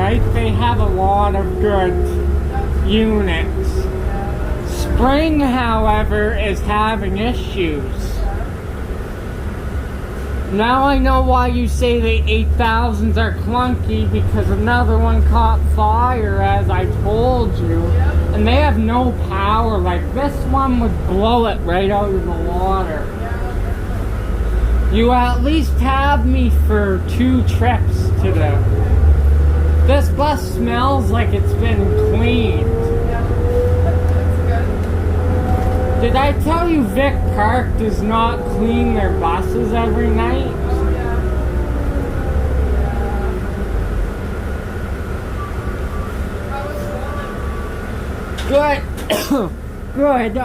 right? They have a lot of good units. Spring, however, is having issues. Now I know why you say the 8000s are clunky, because another one caught fire, as I told you. And they have no power. Like, this one would blow it right out of the water. You at least have me for 2 trips today. This bus smells like it's been cleaned. Did I tell you Vic Park does not clean their buses every night? Good. Good.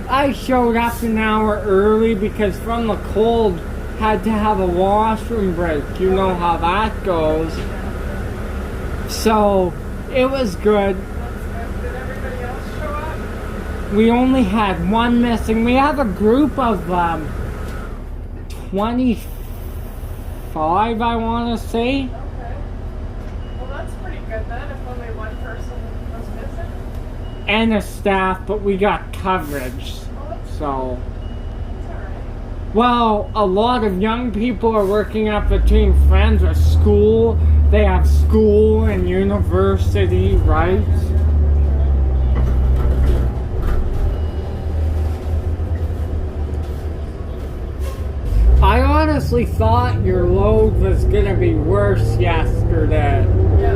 I showed up an hour early because from the cold had to have a washroom break. You know how that goes. So it was good. Did everybody else show up? We only had one missing. We have a group of 25, I want to say. Okay. Well, that's pretty good then, if only one person was missing. And a staff, but we got coverage. So, well, a lot of young people are working up between friends with school. They have school and university, right? I honestly thought your load was gonna be worse yesterday. Yeah.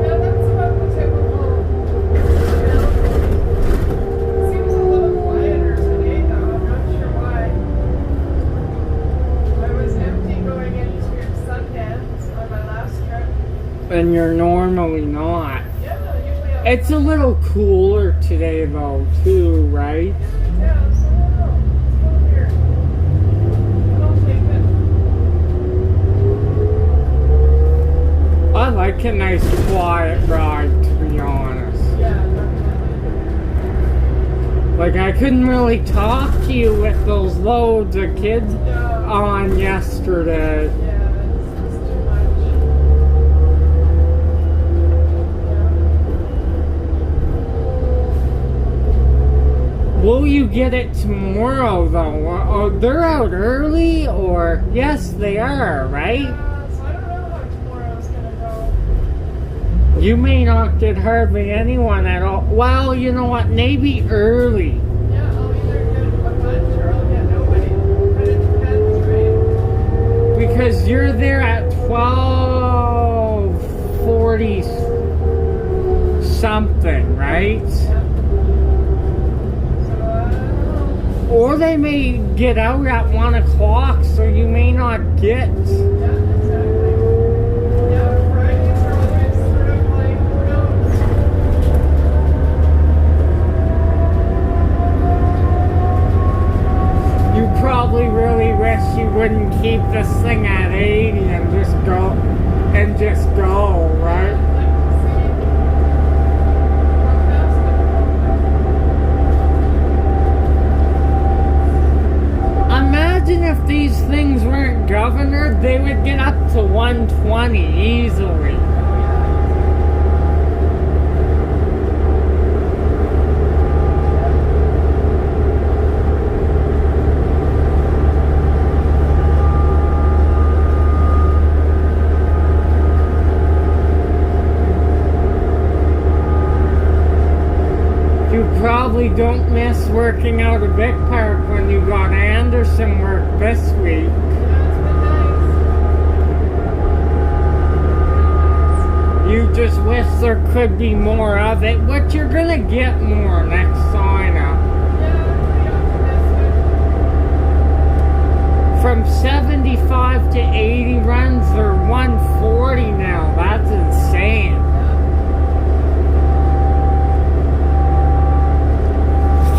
Yeah, that's about the typical. It seems a little quieter today, though. I'm not sure why. I was empty going into Sundance on my last trip. And you're normally not. Yeah, usually I'm. It's a little cooler today though, too, right? Yeah, so I don't know. It's a little weird. I'll take it. I like a nice quiet ride, to be honest. Yeah, definitely. Like, I couldn't really talk to you with those loads of kids Yeah. on yesterday. Yeah, it's too much. Will you get it tomorrow, though? Oh, they're out early, or? Yes, they are, right? Yeah, so I don't know how tomorrow's gonna go. You may not get hardly anyone at all. Well, you know what? Maybe early. Yeah, I'll either get a bunch or I'll get nobody. But it depends, right? Because you're there at 12:40 something, right? Yeah. So, I don't know. Or they may get out at 1 o'clock, so you may not get. Yeah, exactly. Yeah, Fridays are always sort of like, who knows? You probably really wish you wouldn't keep this thing at 80 and just go, right? I'd like to see how fast it goes. Imagine if these things weren't governed, they would get up to 120 easily. You probably don't miss working out of Vic Park when you got Anderson work this week. Yeah, it's been nice. You just wish there could be more of it, but you're gonna get more next sign up. Yeah, I'm pretty optimistic. From 75 to 80 runs, they're 140 now. That's insane.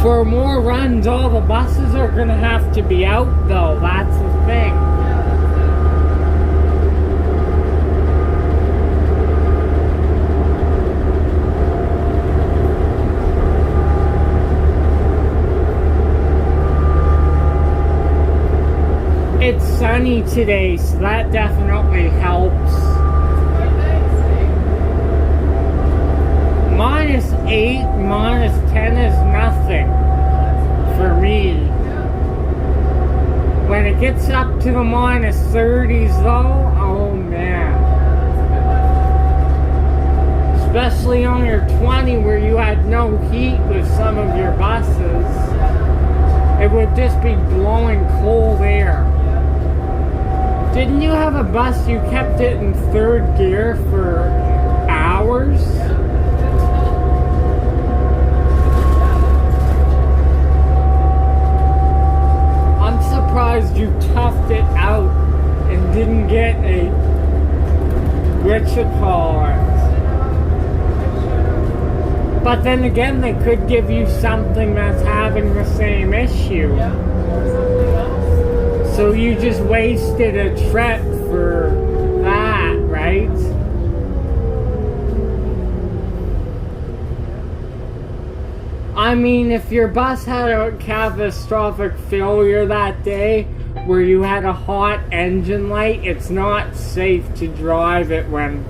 For more runs, all the buses are gonna have to be out though. That's the thing. It's sunny today, so that definitely helps. 8 minus 10 is nothing for me. When it gets up to the minus 30s though, oh man. Especially on your 20 where you had no heat with some of your buses. It would just be blowing cold air. Didn't you have a bus you kept it in 3rd gear for hours? I'm surprised you toughed it out and didn't get a Wichita. But then again, they could give you something that's having the same issue. So you just wasted a trip for that, right? I mean, if your bus had a catastrophic failure that day where you had a hot engine light, it's not safe to drive it when...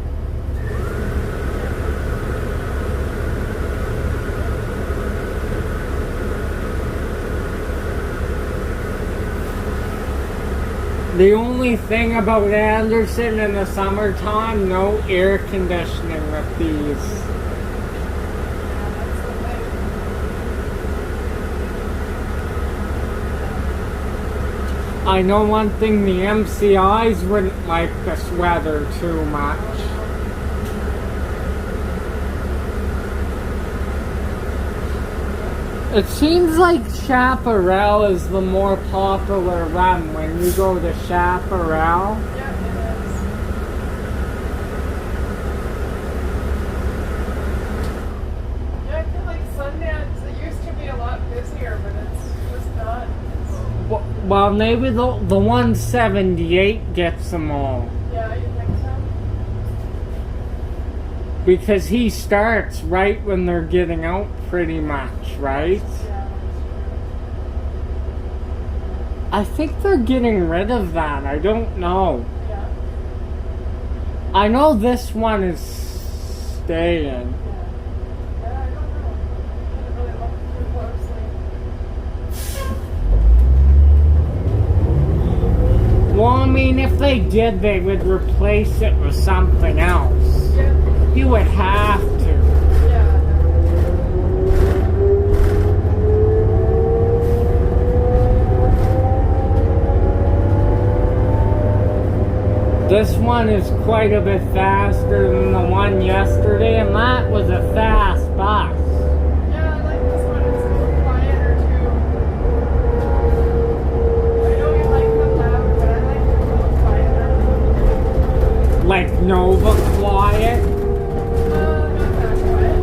The only thing about Anderson in the summertime, no air conditioning with these. I know one thing, the MCIs wouldn't like this weather too much. It seems like Chaparral is the more popular run when you go to Chaparral. Yeah, it is. Yeah, I feel like Sundance, it used to be a lot busier, but it's just not. Well, maybe the 178 gets them all. Yeah, you think so? Because he starts right when they're getting out pretty much, right? Yeah. I think they're getting rid of that. I don't know. Yeah. I know this one is staying. Yeah, I don't know. I didn't really look too closely. Well, I mean, if they did, they would replace it with something else. Yeah. You would have to. Yeah. This one is quite a bit faster than the one yesterday, and that was a fast bus. Yeah, I like this one. It's a little quieter too. I know you like them loud, but I like it a little quieter. Like Nova quiet. Not that quiet.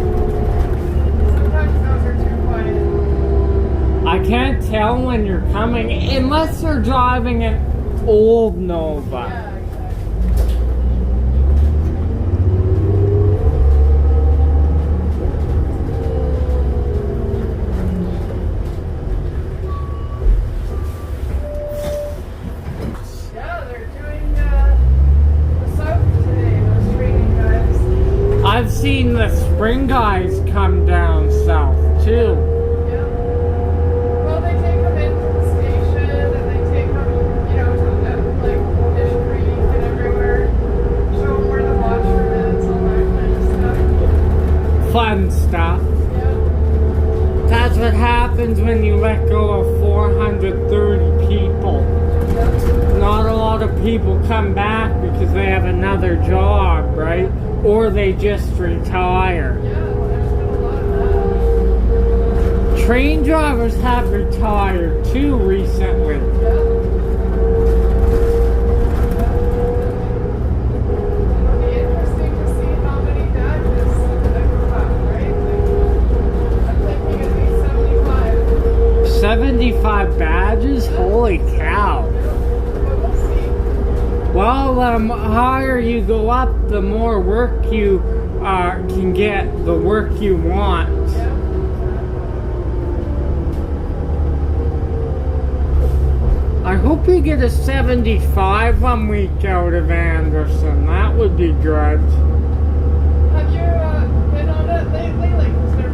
Sometimes those are too quiet. I can't tell when you're coming, unless you're driving an old Nova. Yeah, exactly. Yeah, they're doing the South today, those training guys. I've seen the spring guys come down south too. Yeah. Well, they take them into the station and they take them, you know, to the, like, Fish Creek and everywhere. Show them where the washroom is, all that kind of stuff. Fun stuff. Yeah. That's what happens when you let go of 430 people. Yeah. Not a lot of people come back because they have another job, right? Or they just retire. Yeah, there's been a lot of Train drivers have retired too recently. that. Yeah. It'll be interesting to see how many badges that come up, right? Like, I'm thinking at least 75. 75 badges? Holy cow. But we'll see. Well, the higher you go up, the more work you can get, the work you want. Yeah. I hope you get a 75 one week out of Anderson. That would be good. Have you been on it lately? Like, has there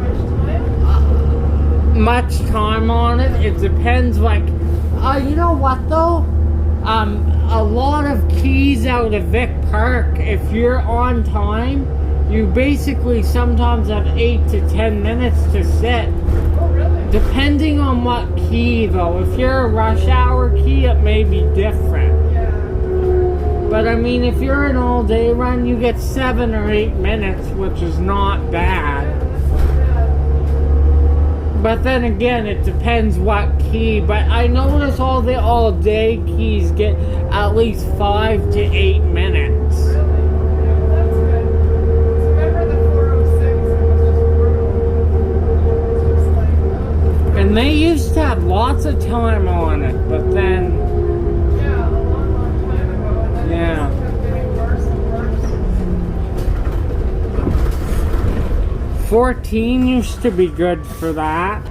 much time on it. It depends, like, you know what though? A lot of keys out of Vic Park, if you're on time, you basically sometimes have 8 to 10 minutes to sit. Oh, really? Depending on what key though. If you're a rush hour key, it may be different. Yeah. But I mean, if you're an all day run, you get 7 or 8 minutes, which is not bad. Yeah, that's not bad. But then again, it depends what key. But I notice all the all day keys get at least 5 to 8 minutes. Really? Yeah, well, that's good. 'Cause remember the 406? It was just brutal. It was just like, And they used to have lots of time on it, but then, yeah, a long, long time ago. And then Yeah. it just kept getting worse and worse. 14 used to be good for that.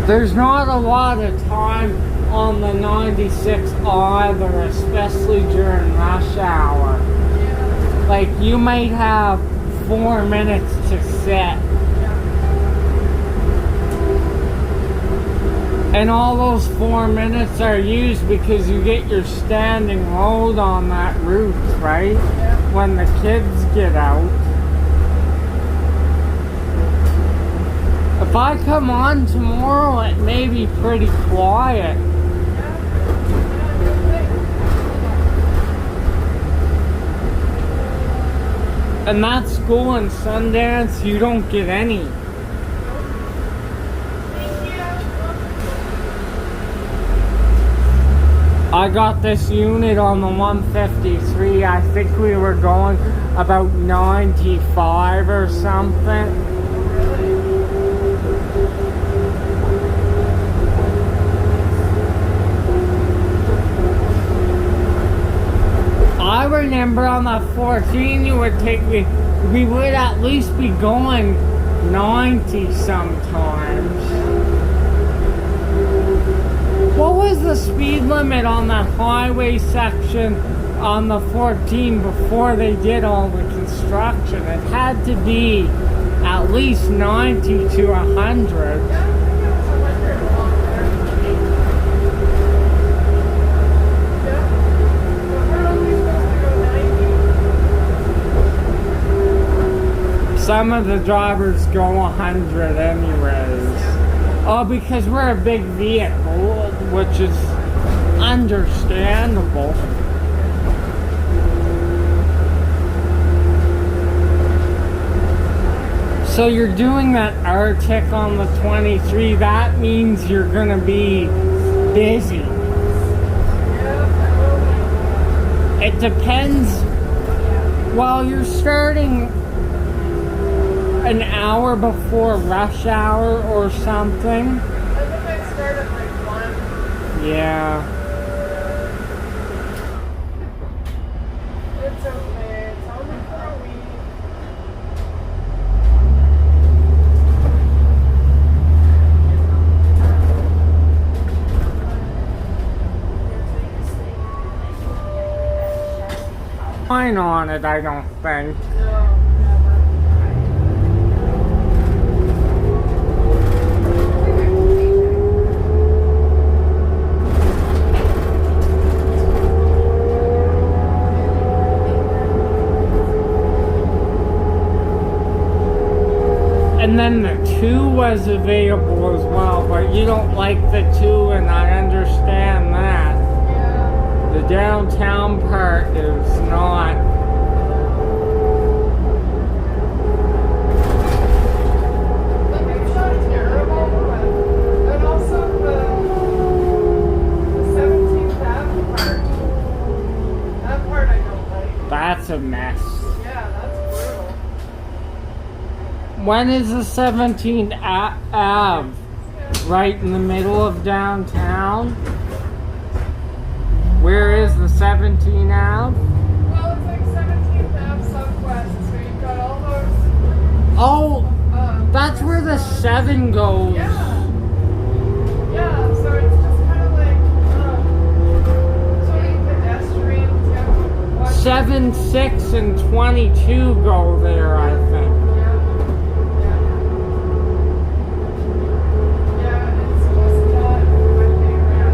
There's not a lot of time on the 96 either, especially during rush hour. Yeah. Like, you might have 4 minutes to sit. And all those 4 minutes are used because you get your standing load on that route, right? Yeah. When the kids get out. If I come on tomorrow, it may be pretty quiet. And that school in Sundance, you don't get any. I got this unit on the 153. I think we were going about 95 or something. I remember on that 14 you would take me, we would at least be going 90 sometimes. What was the speed limit on that highway section on the 14 before they did all the construction? It had to be at least 90 to 100. Some of the drivers go 100 anyways. Oh, because we're a big vehicle, which is understandable. So you're doing that Arctic on the 23, that means you're gonna be busy. It depends. Well, you're starting an hour before rush hour or something. I think I start at like 1. Yeah. It's okay. It's only for a week. Fine on it, I don't think. No. And then the 2 was available as well, but you don't like the 2, and I understand that. Yeah. The downtown part is not. Like, it's not terrible, but also the 17th Ave part. That part I don't like. That's a mess. Yeah, that's brutal. When is the 17th Ave? right in the middle of downtown. Where is the 17 Ave? Well, it's like 17th Ave Southwest, so you've got all those. Oh, that's where the 7 goes. Yeah. Yeah, so it's just kind of like so many pedestrians. You have to watch. 7, 6, and 22 go there, I think.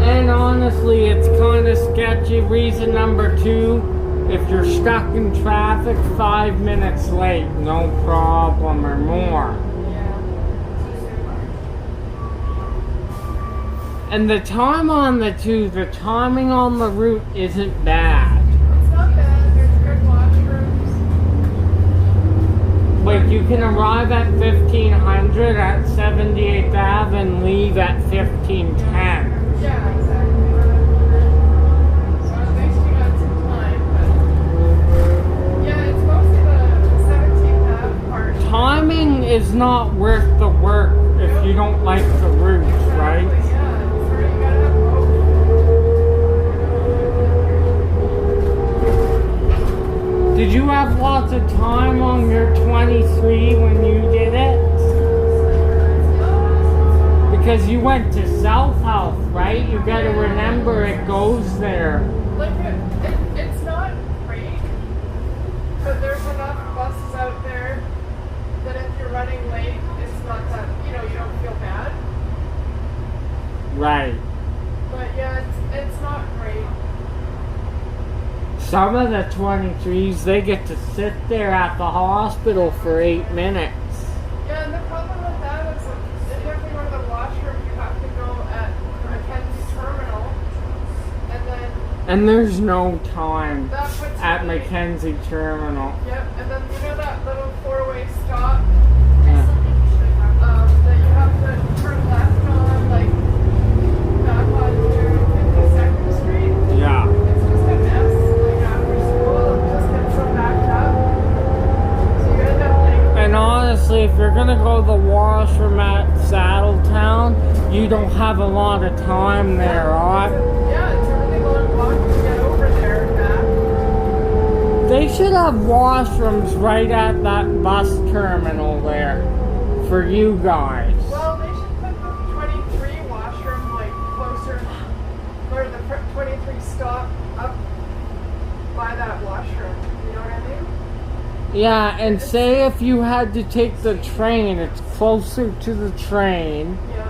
And honestly, it's kind of sketchy. Reason number 2, if you're stuck in traffic 5 minutes late, no problem or more. And the time on the timing on the route isn't bad. It's not bad. There's good washrooms. Like you can arrive at 1500 at 78th Ave and leave at 1510. Yeah, exactly. So at least you got some time. But yeah, it's mostly the 17th Ave part. Timing is not worth the work if you don't like the route, right? Yeah, so you gotta have both. Did you have lots of time on your 23 when you did it? Because you went to South Health, right? You gotta remember it goes there. Like, it's not great, but there's enough buses out there that if you're running late, it's not that, you don't feel bad. Right. But yeah, it's not great. Some of the 23s, they get to sit there at the hospital for 8 minutes. Yeah, and the problem with that is that if you have to go to the washroom, you have to go at the Mackenzie Terminal, and then And there's no time that puts at you- Mackenzie Terminal. Yep, and then that little 4-way stop Yeah. that you have to turn left on, like back onto 52nd Street. Yeah. It's just a mess. Like after school, it just gets so backed up. So you end up like. And honestly, if you're gonna go to the washroom at Saddletown, you don't have a lot of time there, right? Yeah, it's a really long walk to get over there and back. They should have washrooms right at that bus terminal there for you guys. Well, they should put the 23 washroom like closer, or the 23 stop up by that washroom. You know what I mean? Yeah, and say if you had to take the train, it's closer to the train. Yeah.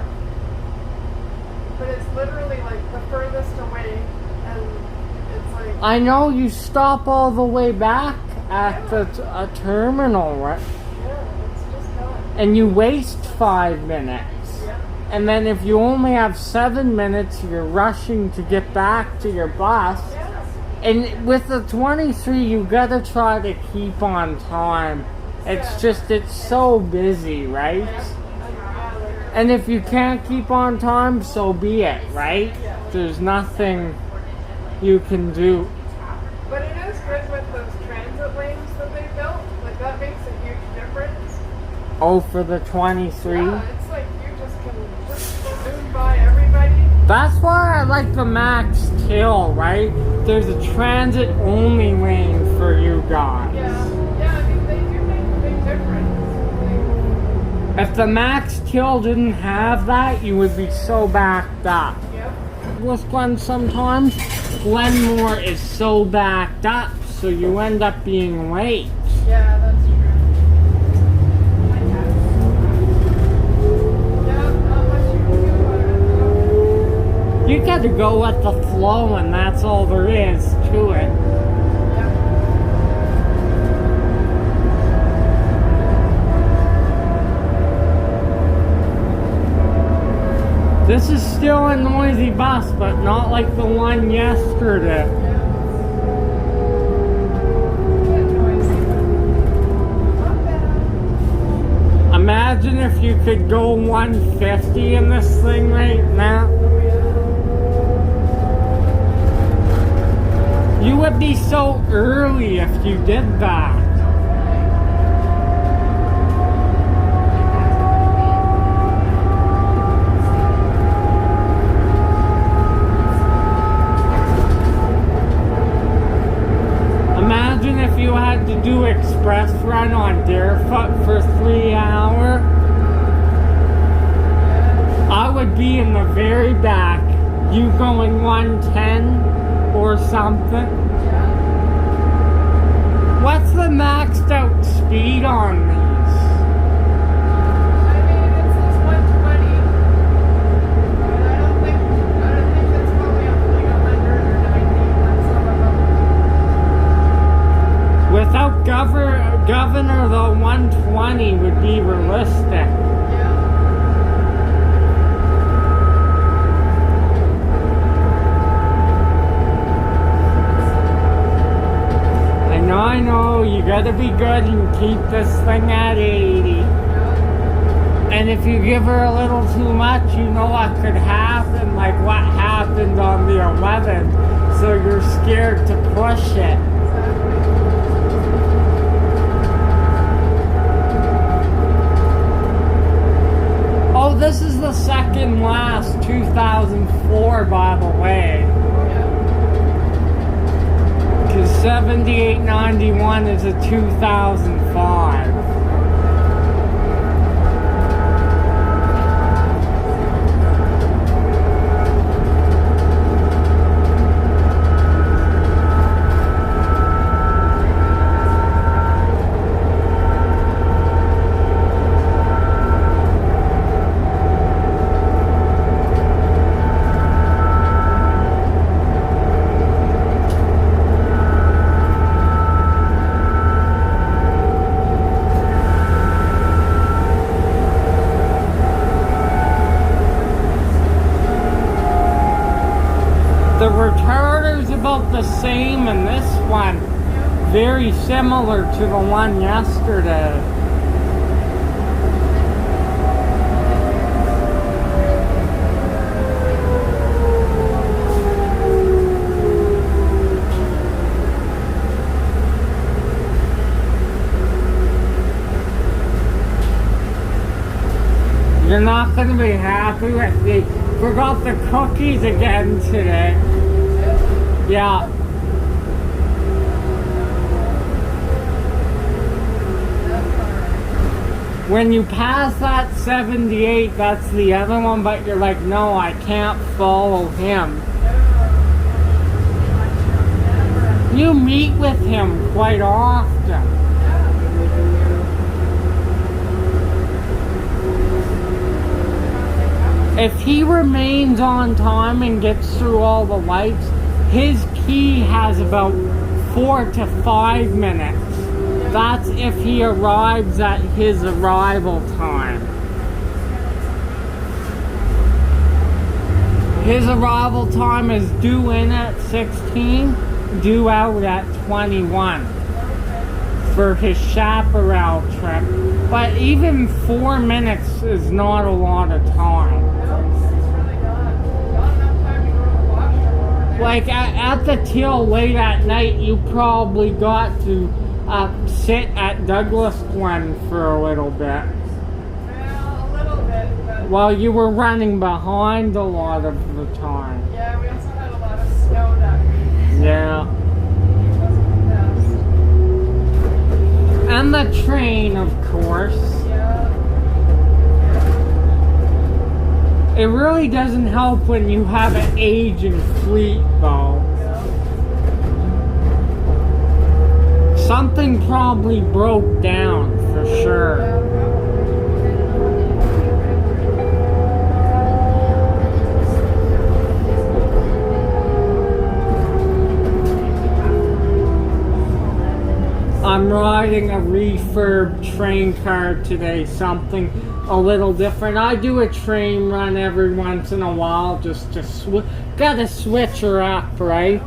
But it's literally like the furthest away, and it's like. I know you stop all the way back at the terminal, right? Yeah, it's just not. And you waste 5 minutes. Yeah. And then if you only have 7 minutes, you're rushing to get back to your bus. Yeah. And with the 23, you gotta try to keep on time. It's just, it's so busy, right? And if you can't keep on time, so be it, right? There's nothing you can do. But it is good with those transit lanes that they built. Like that makes a huge difference. Oh, for the 23? Yeah, it's like you just can just zoom by everybody. That's why I like the Max Till, right? There's a transit only lane for you guys. Yeah, I mean they do make a big difference. If the Max Till didn't have that, you would be so backed up. Yep. With Glen sometimes, Glenmore is so backed up, so you end up being late. Yeah, that's true. Yeah, not much you can do about it. You gotta go with the flow, and that's all there is to it. This is still a noisy bus, but not like the one yesterday. Imagine if you could go 150 in this thing right now. You would be so early if you did that. the very back, you going 110 or something. What's the maxed out speed on these? I mean, it says 120. But I don't think it's probably up to like 100 or 90 on some of them. Without governor, the 120 would be realistic. I know, you gotta be good and keep this thing at 80. And if you give her a little too much, you know what could happen, like what happened on the 11. So you're scared to push it. Oh, this is the second last 2004, by the way. 7891 is a 2005. The retarder's about the same in this one. Very similar to the one yesterday. You're not going to be happy with me. Forgot the cookies again today. Yeah. When you pass that 78, that's the other one, but you're like, no, I can't follow him. You meet with him quite often. If he remains on time and gets through all the lights, his key has about 4 to 5 minutes. That's if he arrives at his arrival time. His arrival time is due in at 16, due out at 21 for his chaparral trip. But even 4 minutes is not a lot of time. Like at the till late at night, you probably got to sit at Douglas Glen for a little bit. Well, a little bit, but... While you were running behind a lot of the time. Yeah, we also had a lot of snow that week. Yeah. It wasn't the best. And the train, of course. Yeah. It really doesn't help when you have an aging fleet, though. Something probably broke down, for sure. I'm riding a refurb train car today, something a little different. I do a train run every once in a while, just to gotta switch her up, right?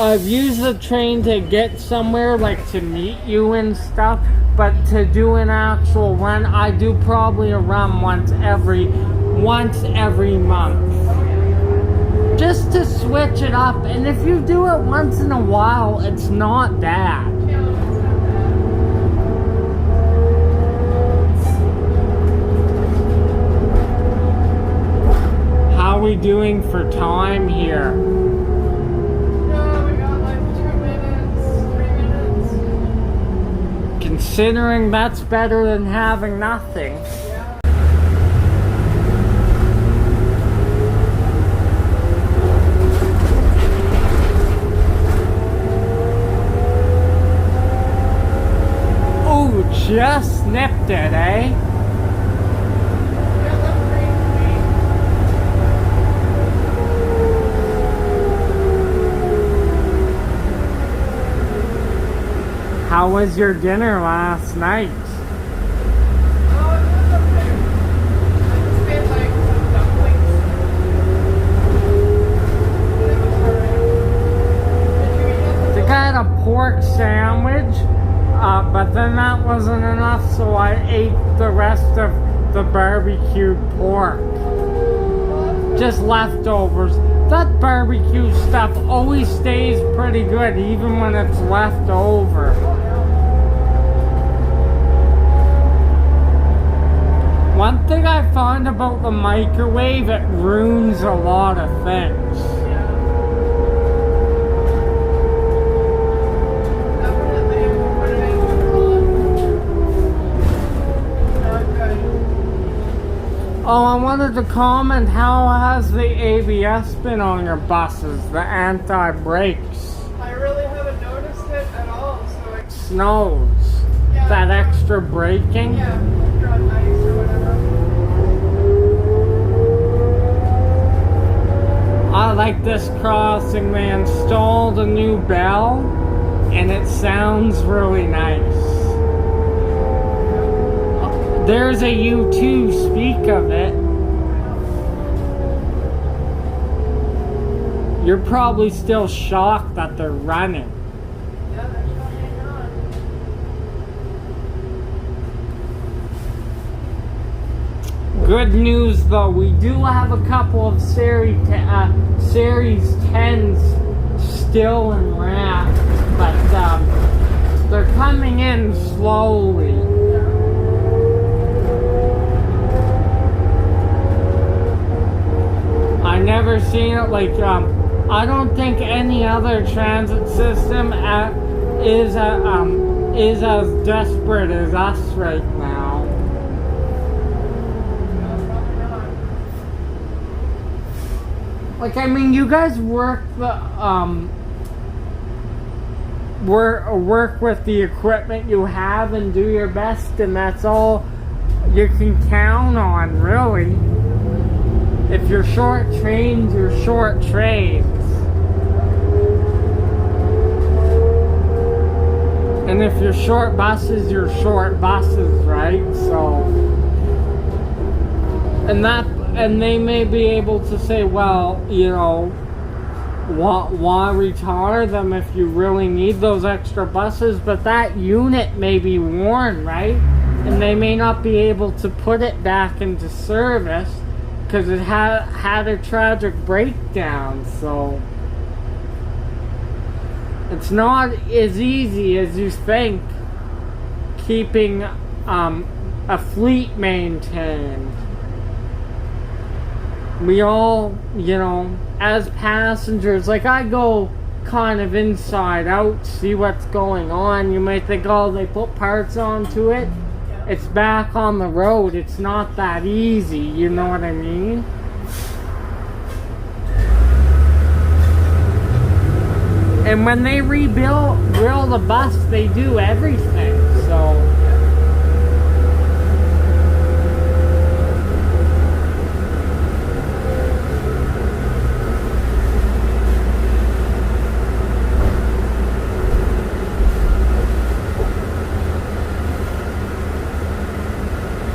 I've used the train to get somewhere, like to meet you and stuff, but to do an actual run, I do probably a run once every month. Just to switch it up, and if you do it once in a while, it's not bad. How How are we doing for time here? No, we got like 2 minutes, 3 minutes. Considering that's better than having nothing. Yeah. Oh, just snipped it, eh? How was your dinner last night? Oh, it was okay. I just made like some dumplings. But it was alright. Did you eat I it? think I had a pork sandwich, but then that wasn't enough, so I ate the rest of the barbecued pork. Just leftovers. That barbecue stuff always stays pretty good, even when it's left over. One thing I find about the microwave, it ruins a lot of things. Oh, I wanted to comment, how has the ABS been on your buses, the anti-brakes? I really haven't noticed it at all, so I... Snows. Yeah. That extra braking? Yeah, if you're on ice or whatever. I like this crossing. They installed a new bell, and it sounds really nice. There's a U2, speak of it. You're probably still shocked that they're running. Yeah, they're still hanging on. Good news though, we do have a couple of Series 10s still in wrap, but they're coming in slowly. I never seen it like I don't think any other transit system is as desperate as us right now. Like, I mean, you guys work the work with the equipment you have and do your best, and that's all you can count on, really. If you're short trains, you're short trains. And if you're short buses, you're short buses, right? So, and they may be able to say, well, you know, why retire them if you really need those extra buses? But that unit may be worn, right? And they may not be able to put it back into service because it had a tragic breakdown. So it's not as easy as you think keeping a fleet maintained. We all, you know, as passengers, like I go kind of inside out, see what's going on. You might think, oh, they put parts onto it. It's back on the road. It's not that easy, you know what I mean? And when they rebuild the bus, they do everything, so.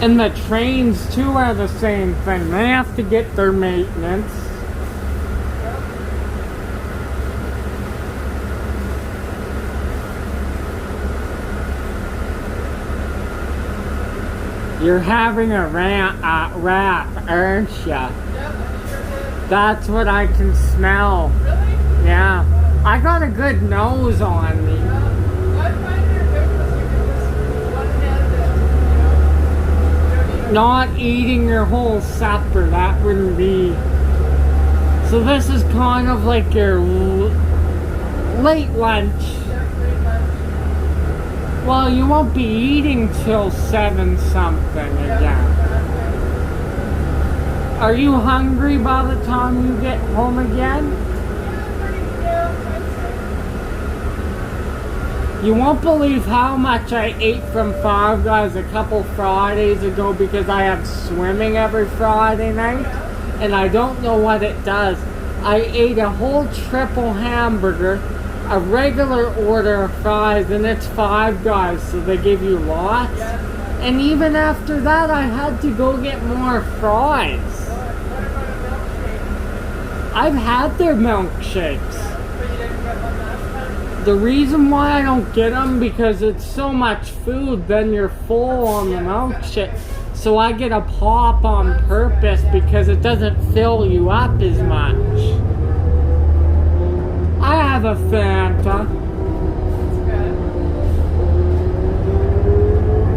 And the trains too are the same thing. They have to get their maintenance. You're having a rap, aren't ya? Yep, I sure did. That's what I can smell. Really? Yeah. I got a good nose on me. I find it good because you can just one-hand it, you know? You don't need Not eating your whole supper, that wouldn't be So this is kind of like your late lunch. Yeah, pretty much. Well, you won't be eating till 7 something Yeah, again. exactly. Are you hungry by the time you get home again? Yeah, I'd say. You won't believe how much I ate from Five Guys a couple Fridays ago because I have swimming every Friday night. And I don't know what it does. I ate a whole triple hamburger, a regular order of fries, and it's Five Guys, so they give you lots. Yeah. And even after that, I had to go get more fries. What about a milkshake? I've had their milkshakes. But you didn't get one last time? The reason why I don't get them because it's so much food, then you're full on the milkshake. So I get a pop on purpose because it doesn't fill you up as much. I have a Fanta.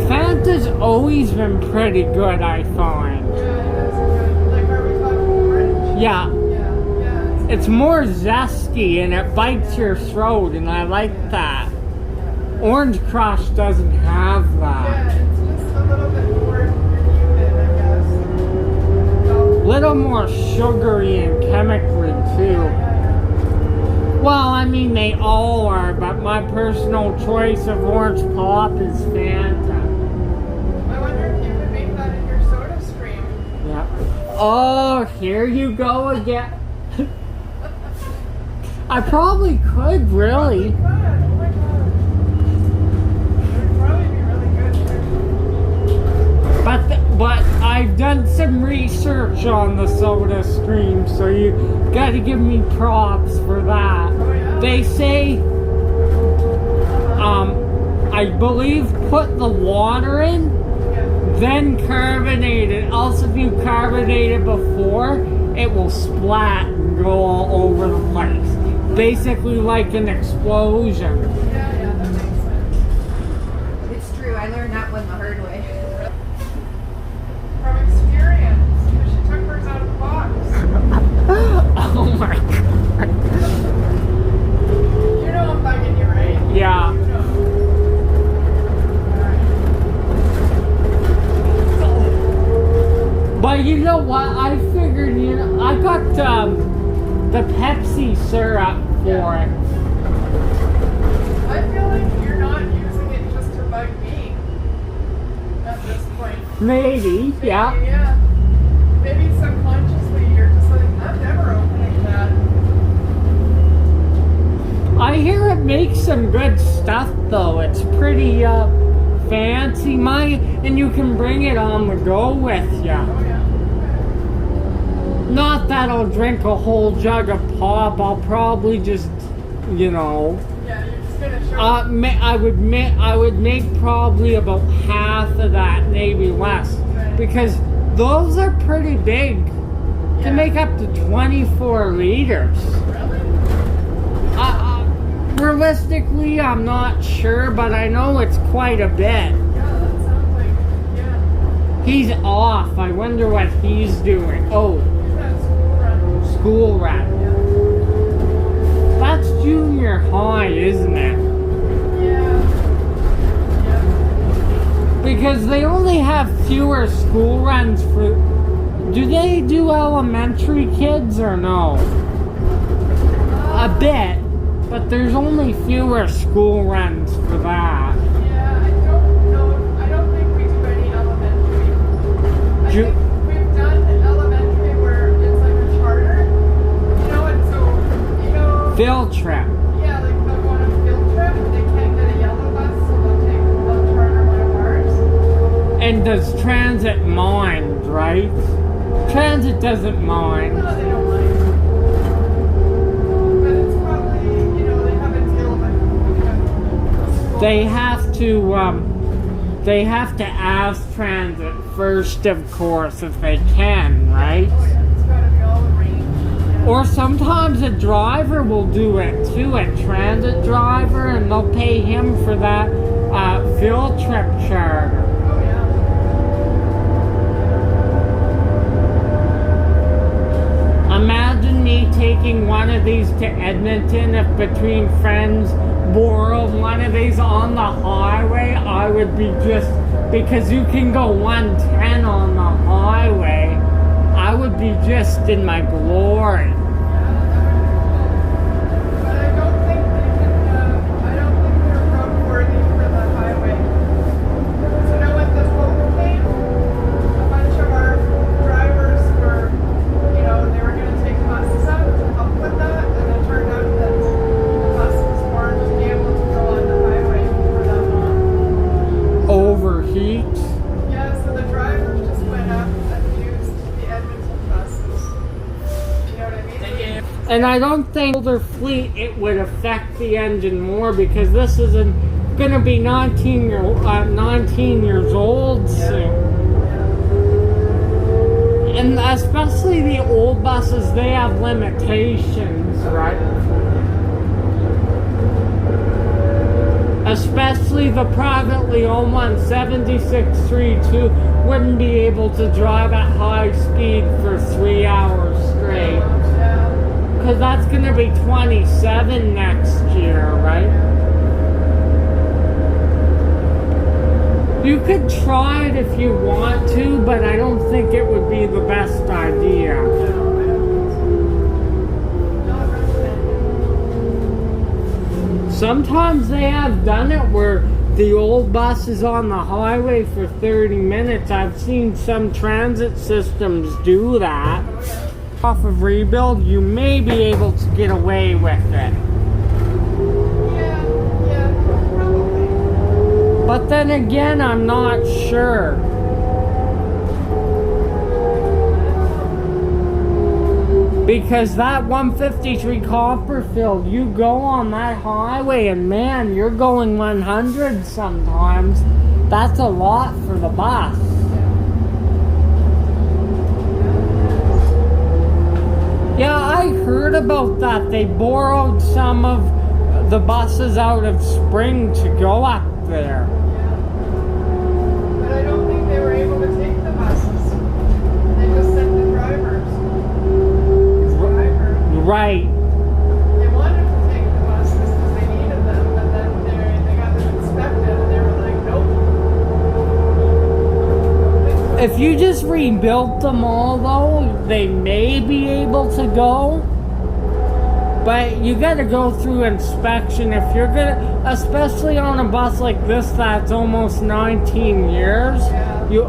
Fanta's always been pretty good, I find. Yeah, it is good. Like, are we talking orange? Yeah, Yeah. it's more zesty and it bites your throat, and I like that. Orange Crush doesn't have that. Yeah, it's just a little bit more humid, I guess. Little more sugary and chemically too. Well, I mean they all are, but my personal choice of orange pop is Fanta. I wonder if you could make that in your soda stream. Yeah. Oh, here you go again. I probably could, really. Oh my god. It would probably be really good. But I've done some research on the soda stream, so you gotta give me props for that. Oh, yeah? They say, I believe put the water in, Yeah. then carbonate it. Also, if you carbonate it before, it will splat and go all over the place. Basically like an explosion. Yeah, that makes sense. It's true. I learned that one the hard way. From experience, because she took hers out of the box. Oh my god. You know I'm bugging you, right? Yeah. You know. But you know what? I figured, I got the Pepsi syrup for it. I feel like you're not using it just to bug me at this point. Maybe, yeah. Maybe, yeah. Maybe subconsciously you're just like, I'm never opening that. I hear it makes some good stuff though. It's pretty fancy. And you can bring it on the go with ya. Oh yeah. Not that I'll drink a whole jug of pop. I'll probably just, Yeah, you're just gonna show I would make probably about half of that, maybe less, because those are pretty big. Yeah. To make up to 24 liters. Really? Realistically, I'm not sure, but I know it's quite a bit. Yeah, that sounds like, yeah. He's off. I wonder what he's doing. Oh, You've had school run. school run. Yeah. That's junior high, isn't it? Yeah. Yeah. Because they only have fewer school runs for... Do they do elementary kids or no? A bit, but there's only fewer school runs for that. Yeah, I don't know. I don't think we do any elementary. I Ju- think we've done elementary where it's like a charter. And so, Field trip. yeah, like they'll go on a field trip, they can't get a yellow bus, so they'll charter one of ours. And does transit mind, right? Transit doesn't mind. No, they don't mind. But it's probably, they have a deal with They have to ask transit first, of course, if they can, right? Oh yeah, it's gotta be all arranged. Yeah. Or sometimes a driver will do it too, a transit driver, and they'll pay him for that field trip charter. Oh yeah. Imagine me of these to Edmonton, if between friends borrowed one of these on the highway, I would be just, because you can go 110 on the highway, I would be just in my glory. But I don't think they're roadworthy for the highway. So you know what the vote came? A bunch of our drivers were, they were going to take buses out to help with that, and it turned out that the buses weren't able to go on the highway for that long. Overheat. Yeah, so the drivers just went up and used the Edmonton buses. You know what I mean? And I don't think older fleet, it would affect the engine more, because this isn't going to be 19 years old soon. And especially the old buses, they have limitations, right? Especially the privately owned one, 7632, wouldn't be able to drive at high speed for 3 hours straight. Yeah. Because that's going to be 27 next year, right? You could try it if you want to, but I don't think it would be the best idea. No, I don't think so. Not recommended. Sometimes they have done it where the old bus is on the highway for 30 minutes. I've seen some transit systems do that. Off of rebuild, you may be able to get away with it. Yeah, probably. But then again, I'm not sure. Because that 153 Copperfield, you go on that highway and man, you're going 100 sometimes. That's a lot for the bus. Yeah, I heard about that. They borrowed some of the buses out of Spring to go up there. But I don't think they were able to take the buses. They just sent the drivers. Right. They wanted to take the buses because they needed them, but then they got them inspected and they were like, nope. If you just rebuilt them all though, they may be able to go. But you gotta go through inspection if you're gonna, especially on a bus like this that's almost 19 years. Yeah.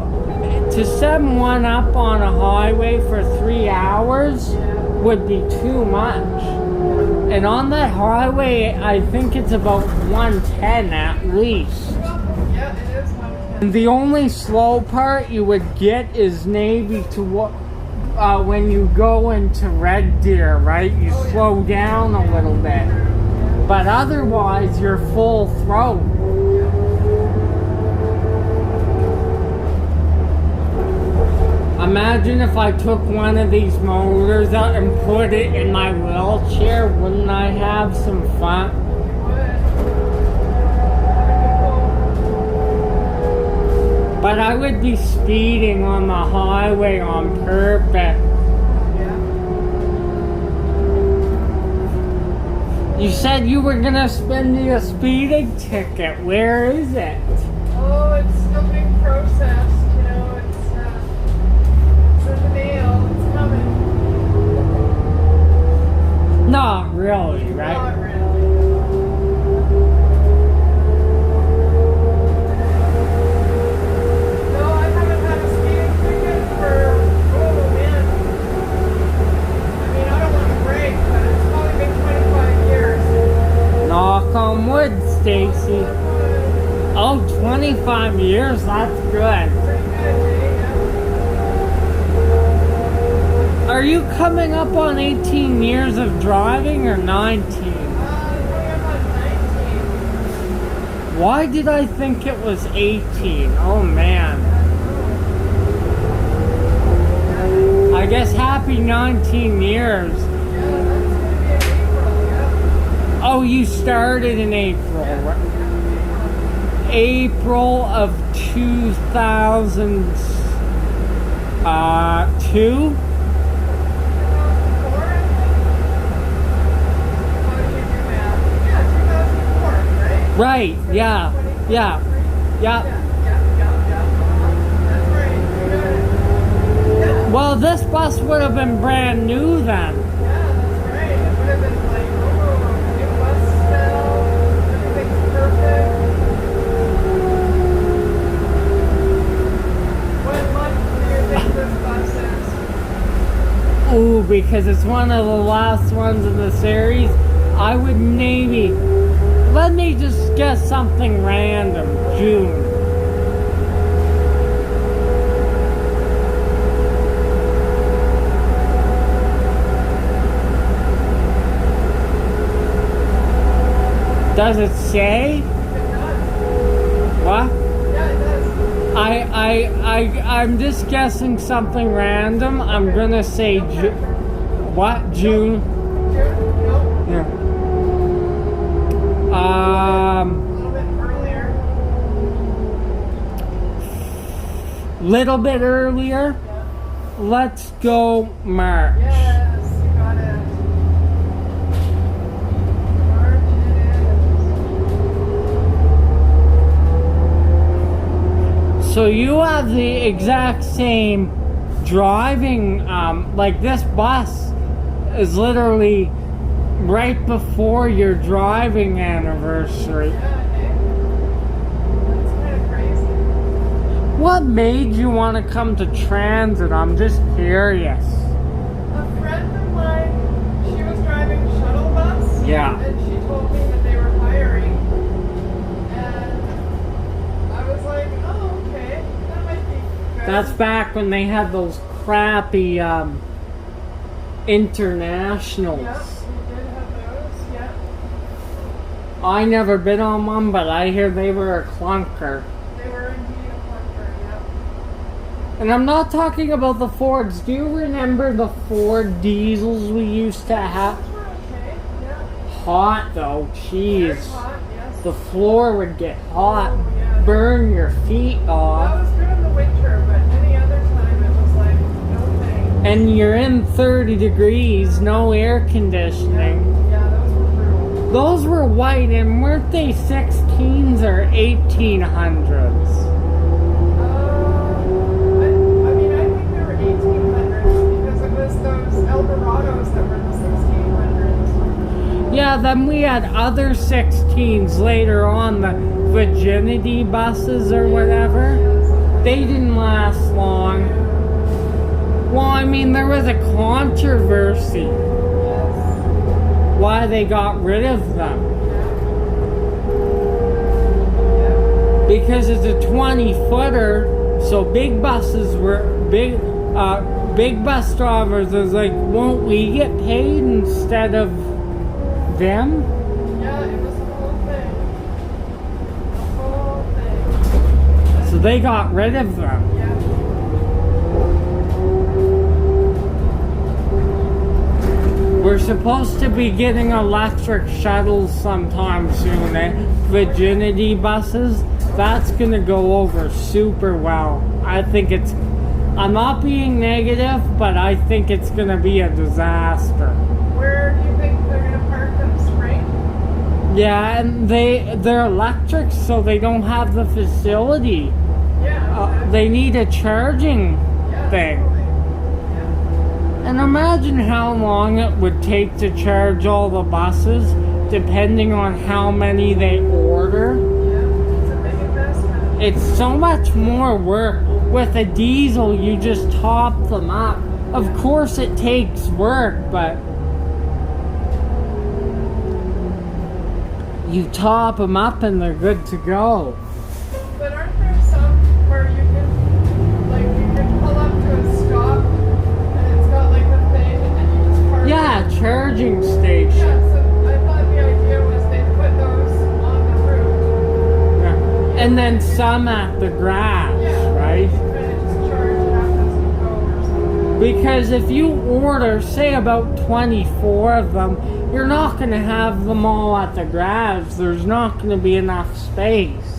To send one up on a highway for 3 hours would be too much. And on that highway, I think it's about 110 at least. Yeah, it is 110. And the only slow part you would get is maybe to when you go into Red Deer, right? You slow down a little bit. But otherwise, you're full throat. Imagine if I took one of these motors out and put it in my wheelchair. Wouldn't I have some fun? But I would be speeding on the highway on purpose. You said you were gonna spend me a speeding ticket. Where is it? Oh, it's still being processed. It's in the mail. It's coming. Not really, right? Not really. No, I haven't had a speeding ticket for, oh man. I mean, I don't want to brag, but it's probably been 25 years. Knock on wood, Stacy. Oh, 25 years, that's good. Pretty good, yeah. Are you coming up on 18 years of driving or 19? Coming up on 19. Why did I think it was 18? Oh man. I guess happy 19 years. Yeah, that's going to be in April, yeah. Oh, you started in April. April of 2002? Right, yeah, yeah, yeah. That's right. You got it. Yeah. Well, this bus would have been brand new then. Yeah, that's right. It would have been like, oh, new bus smell, everything's perfect. What month do you think this bus is? Ooh, because it's one of the last ones in the series, I would maybe, let me just guess something random, June. Does it say? It does. What? Yeah, it does. I'm just guessing something random. I'm gonna say what? June? June? Nope. Yeah. A little bit earlier. Little bit earlier. Let's go March. Yes, you got it. March it is. So you have the exact same driving, like this bus is literally right before your driving anniversary. Yeah, hey. That's kind of crazy. What made you want to come to transit? I'm just curious. A friend of mine, she was driving shuttle bus. Yeah. And she told me that they were hiring. And I was like, oh, okay. That might be good. That's back when they had those crappy internationals. Yep, we did have those. Yep. I never been on one, but I hear they were a clunker. They were indeed a clunker. Yep. And I'm not talking about the Fords. Do you remember the Ford diesels we used to have? Those were okay. Yep. Hot though, Very jeez. hot, yes. The floor would get hot, Oh, yeah. burn your feet That off. was good in the winter, but any other time it was like, no thanks. And you're in 30 degrees, no air conditioning. Yeah, those were brutal. Those were white, and weren't they 16s or 1800s? I mean, I think they were 1800s because it was those Eldorados that were the 1600s. Yeah, then we had other 16s later on, the virginity buses or whatever. They didn't last long. Well, I mean, there was a controversy Yes. why they got rid of them. Because it's a 20-footer, so big buses were big bus drivers was like, won't we get paid instead of them? Yeah, it was the whole thing. The whole thing. So they got rid of them. Yeah. We're supposed to be getting electric shuttles sometime soon, eh? Virginity buses. That's gonna go over super well. I think it's, I'm not being negative, but I think it's gonna be a disaster. Where do you think they're gonna park them? Spring? Yeah, and they're electric, so they don't have the facility. Yeah. They need a charging Yeah, thing. totally. Yeah. And imagine how long it would take to charge all the buses, depending on how many they order. Yeah. It's a big investment. It's so much more work. With a diesel, you just top them up. Of course it takes work, but you top them up and they're good to go. But aren't there some where you can pull up to a stop and it's got like a thing and you just park? Yeah, charging station. Yeah, so I thought the idea was they put those on the route. Yeah. And then some at the grass, Yeah. right? You kind of just charge it up as you go or something. Because if you order, say about 24 of them, you're not going to have them all at the garage. There's not going to be enough space.